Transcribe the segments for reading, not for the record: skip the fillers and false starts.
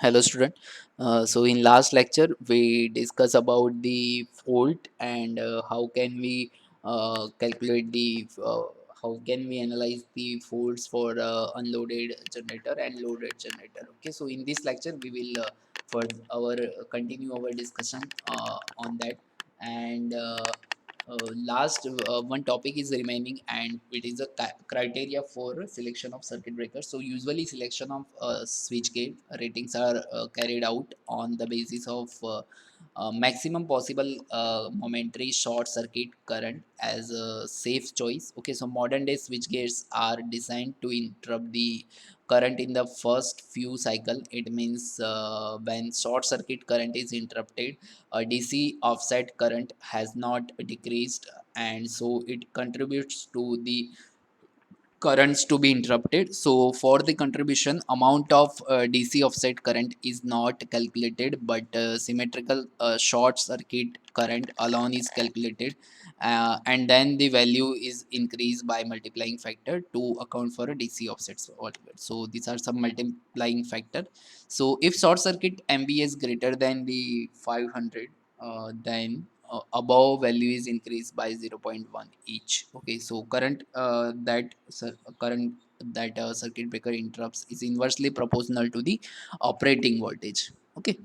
Hello student. So in last lecture we discuss about the fault and how can we calculate the how can we analyze the faults for unloaded generator and loaded generator. Okay, so in this lecture we will for our continue our discussion on that, and last one topic is remaining, and it is a criteria for selection of circuit breaker. So usually selection of switch gate ratings are carried out on the basis of maximum possible momentary short circuit current as a safe choice. Okay, so modern day switch gates are designed to interrupt the current in the first few cycle. It means when short circuit current is interrupted, a DC offset current has not decreased, and so it contributes to the currents to be interrupted. So for the contribution amount of DC offset current is not calculated, but symmetrical short circuit current alone is calculated, and then the value is increased by multiplying factor to account for a DC offsets altogether. So these are some multiplying factor. So if short circuit MVA is greater than the 500, then above value is increased by 0.1 each. Okay, so current that circuit breaker interrupts is inversely proportional to the operating voltage. Okay,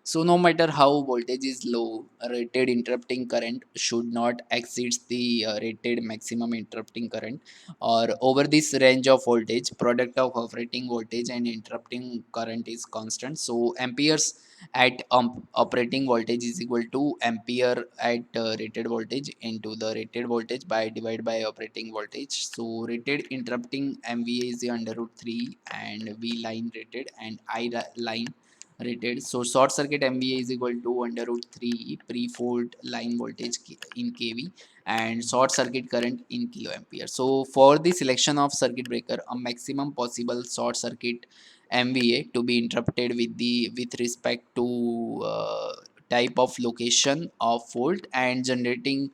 so no matter how voltage is low, rated interrupting current should not exceed the rated maximum interrupting current, or over this range of voltage, product of operating voltage and interrupting current is constant. So amperes at operating voltage is equal to ampere at rated voltage into the rated voltage by divided by operating voltage. So rated interrupting MVA is the under root 3 and V line rated and line rated. So short circuit MVA is equal to under root 3 pre-fault line voltage in kV and short circuit current in kiloampere. So for the selection of circuit breaker, a maximum possible short circuit MVA to be interrupted with respect to type of location of fault and generating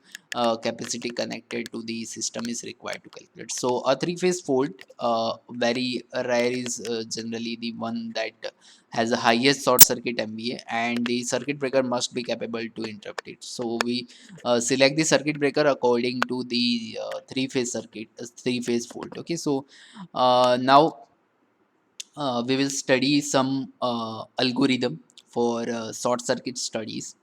capacity connected to the system is required to calculate. So a three-phase fault, very rare, is generally the one that has the highest short circuit MVA, and the circuit breaker must be capable to interrupt it. So we select the circuit breaker according to the three-phase fault. Okay, so now we will study some algorithm for short circuit studies.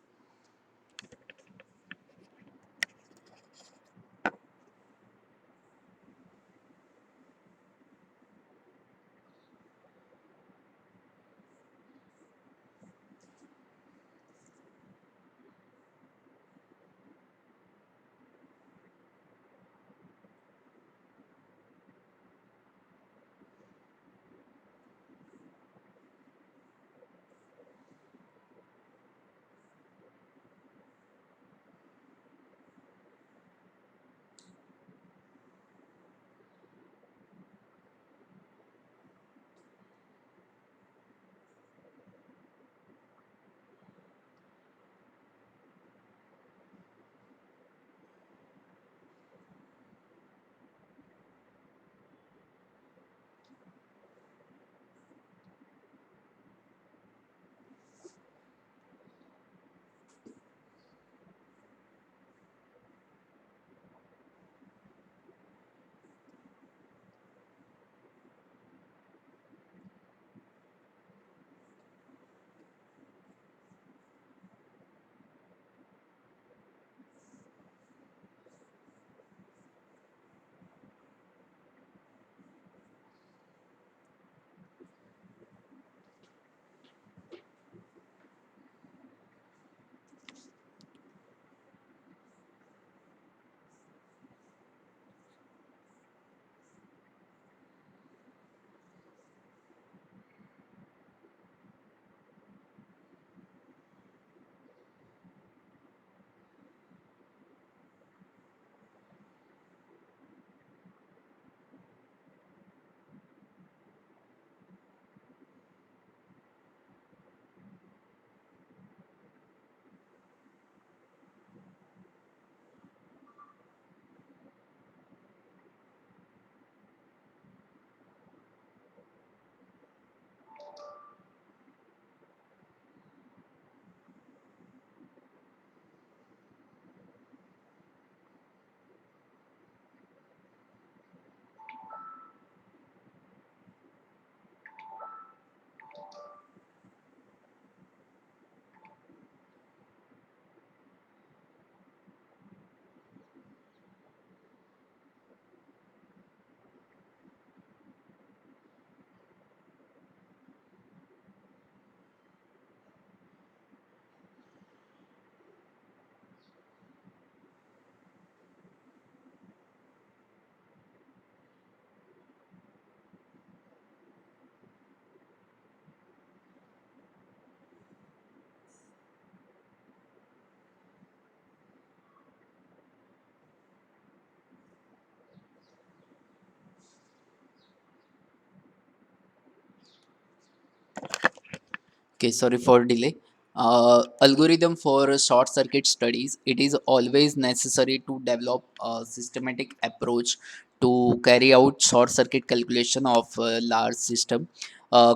Okay, sorry for delay. Algorithm for short circuit studies. It is always necessary to develop a systematic approach to carry out short circuit calculation of a large system.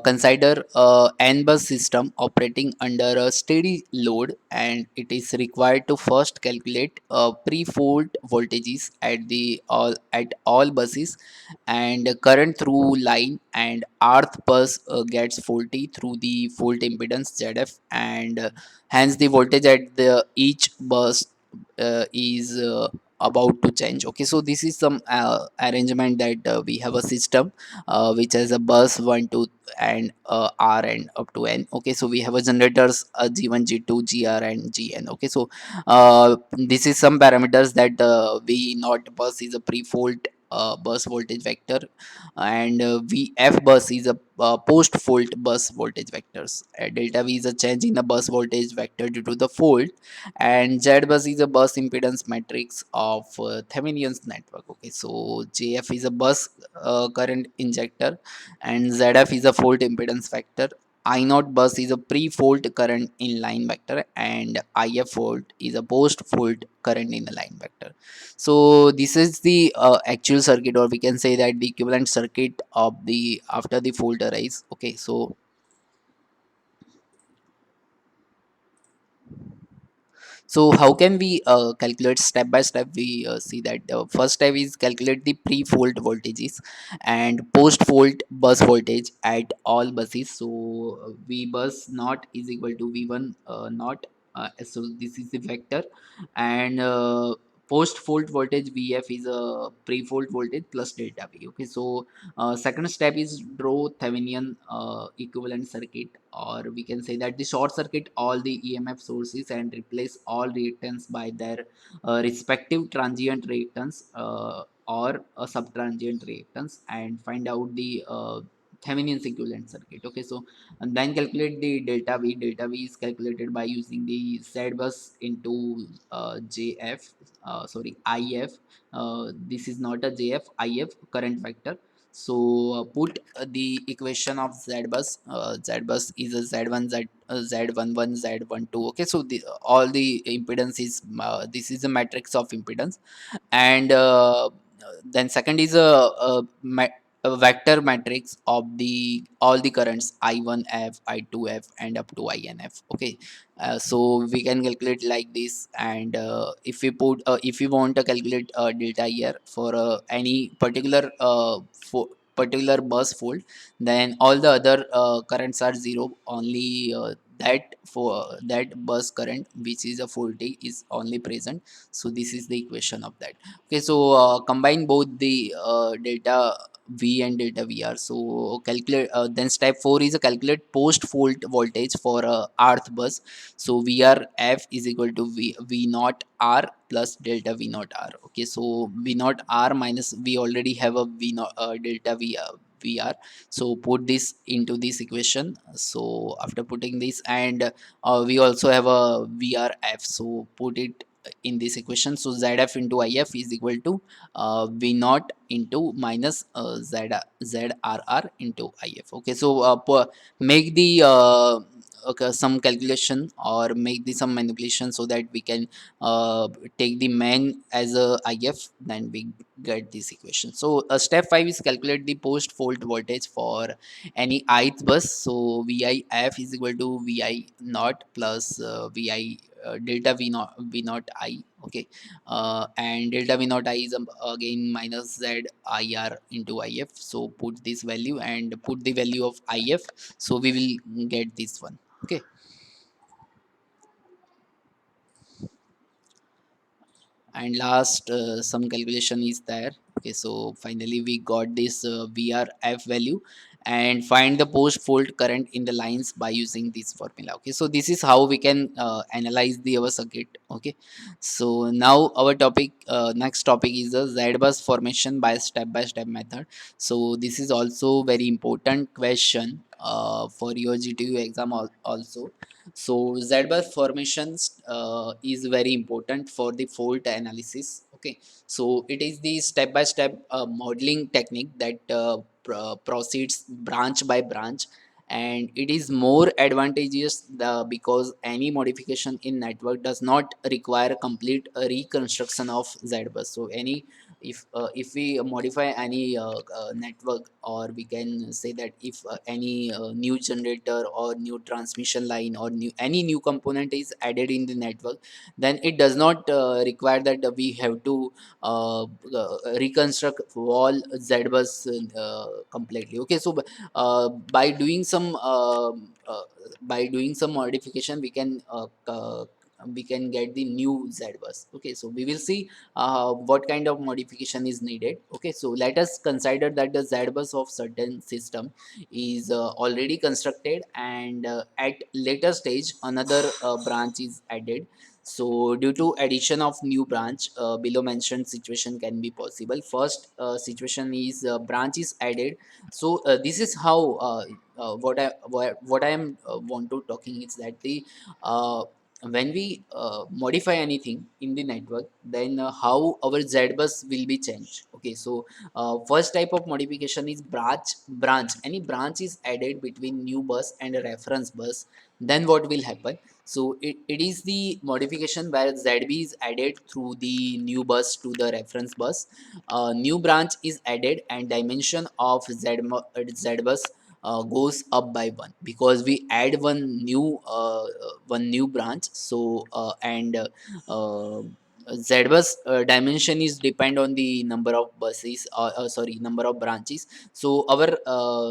Consider a N bus system operating under a steady load, and it is required to first calculate pre-fault voltages at all buses and current through line, and rth bus gets faulty through the fault impedance ZF, and hence the voltage at the each bus is about to change. Okay, so this is some arrangement that we have a system which has a bus 1 2 and r and up to n. Okay, so we have a generators g1 g2 gr and gn. Okay, so this is some parameters that v naught bus is a pre-fault bus voltage vector, and vf bus is a post fault bus voltage vectors. Delta v is a change in the bus voltage vector due to the fault, and z bus is a bus impedance matrix of Thevenin's network. Okay, so jf is a bus current injector, and zf is a fault impedance vector. I naught bus is a pre-fault current in line vector, and if fault is a post-fault current in the line vector. So this is the actual circuit, or we can say that the equivalent circuit of the after the fault arise. Okay, so how can we calculate step by step? We see that first step is calculate the pre-fault voltages and post-fault bus voltage at all buses. So V bus naught is equal to V1 naught. So this is the vector, and post-fault voltage VF is a pre-fault voltage plus delta V. Okay, so second step is draw Thevenin equivalent circuit, or we can say that the short circuit all the EMF sources and replace all reactance by their respective transient reactance or a subtransient reactance, and find out the Thevenin's equivalent circuit. Okay, so and then calculate the delta V. Delta V is calculated by using the Z bus into JF, sorry, IF. This is not a JF, IF current vector. So put the equation of Z bus. Z bus is a Z1, Z11, Z12. Okay, so all the impedance is this is a matrix of impedance, and then second is a vector matrix of the all the currents I1f, I2f, and up to INF. Okay, so we can calculate like this, and if we want to calculate delta here for any particular particular bus fault, then all the other currents are zero. Only that for that bus current which is a faulty is only present. So this is the equation of that. Okay, so combine both the delta V and delta VR. So calculate. Then step 4 is a calculate post fault voltage for rth bus. So VR F is equal to V naught R plus delta V naught R. Okay, so V naught R minus, we already have a V naught delta V VR. So put this into this equation. So after putting this, and we also have a VRF. So put it in this equation. So ZF into IF is equal to V naught into minus ZRR into IF. Okay, so make the okay, some calculation or make the some manipulation so that we can uh, take the main as a IF, then we get this equation. So step 5 is calculate the post fault voltage for any ith bus. So VIF is equal to VI naught plus VI delta V naught I. Okay, and delta V naught I is again minus Z IR into IF. So put this value and put the value of IF. So we will get this one. Okay, and last some calculation is there. Okay, so finally we got this vrf value, and find the post fault current in the lines by using this formula. Okay, so this is how we can analyze the our circuit. Okay, so now our topic next topic is the z bus formation by step method. So this is also very important question for your gtu exam also. So Z-bar formations is very important for the fault analysis. Okay, so it is the step-by-step modeling technique that proceeds branch by branch and it is more advantageous because any modification in network does not require complete reconstruction of ZBus. So any if we modify any network, or we can say that if any new generator or new transmission line or new any new component is added in the network, then it does not require that we have to reconstruct all ZBus completely. Okay, so by doing some modification, we can get the new ZBus. Okay, so we will see what kind of modification is needed. Okay, so let us consider that the ZBus of certain system is already constructed, and at later stage another branch is added. So due to addition of new branch, below mentioned situation can be possible. First situation is branch is added. So this is how what I am want to talking is that the uh, when we modify anything in the network, then how our ZBus will be changed. Okay, so first type of modification is branch. Any branch is added between new bus and a reference bus, then what will happen? So it is the modification where ZB is added through the new bus to the reference bus. New branch is added and dimension of Z bus goes up by one, because we add one new branch. So uh, ZBus dimension is depend on the number of buses, sorry, number of branches. So our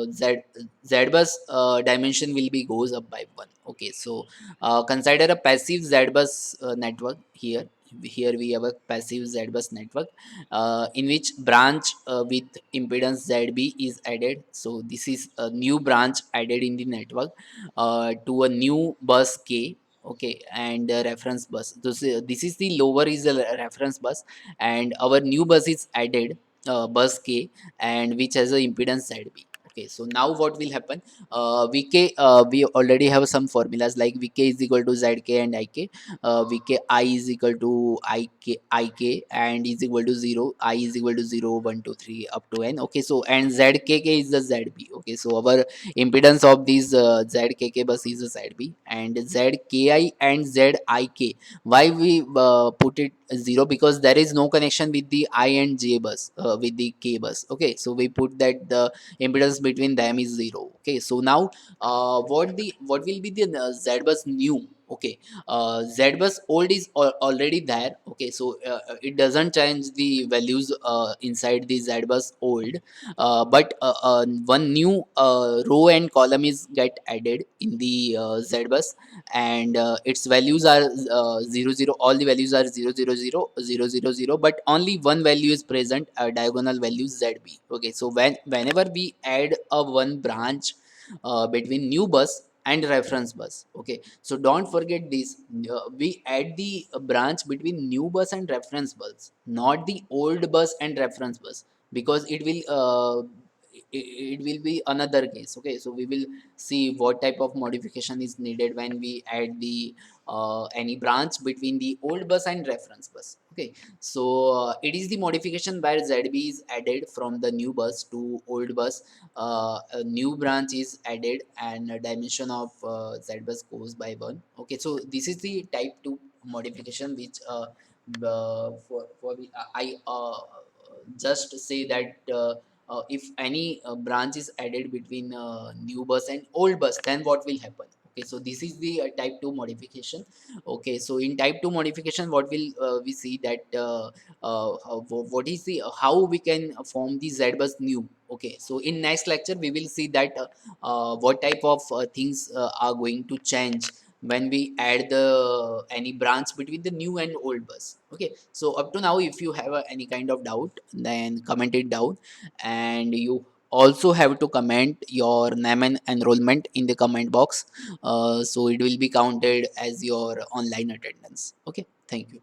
ZBus dimension will be goes up by one. Okay, so consider a passive ZBus network here. Here we have a passive ZBus network in which branch with impedance ZB is added. So this is a new branch added in the network to a new bus K. Okay, and reference bus. This is the lower is the reference bus, and our new bus is added, bus K, and which has a impedance ZB. Okay, so now what will happen? VK, we already have some formulas like VK is equal to ZK and IK. Vk I is equal to ik and is equal to 0, I is equal to 0, 1, 2, 3 up to n. Okay, so and zkk is the ZB. Okay, so our impedance of these zkk bus is the ZB, and zki and zik, why we put it 0? Because there is no connection with the I and j bus, with the k bus. Okay, so we put that the impedance between them is 0. Okay, so now what will be the z bus new? Okay, ZBus old is already there. Okay, so it doesn't change the values inside the ZBus old, but one new row and column is get added in the ZBus, and its values are 0 0. All the values are 0 0 0 0 0 0, but only one value is present, diagonal value ZB. Okay, so whenever we add a one branch between new bus and reference bus. Okay, so don't forget this. We add the branch between new bus and reference bus, not the old bus and reference bus, because it will be another case. Okay, so we will see what type of modification is needed when we add the any branch between the old bus and reference bus. Okay, so it is the modification where ZB is added from the new bus to old bus. A new branch is added and a dimension of ZBus goes by one. Okay, so this is the type 2 modification which for the I just say that if any branch is added between new bus and old bus, then what will happen? Okay, so this is the type 2 modification. Okay, so in type 2 modification, what will we see that what is the how we can form the ZBus new. Okay, so in next lecture we will see that what type of things are going to change when we add the any branch between the new and old bus. Okay, so up to now, if you have any kind of doubt, then comment it down, and you also have to comment your name and enrollment in the comment box, so it will be counted as your online attendance. Okay, thank you.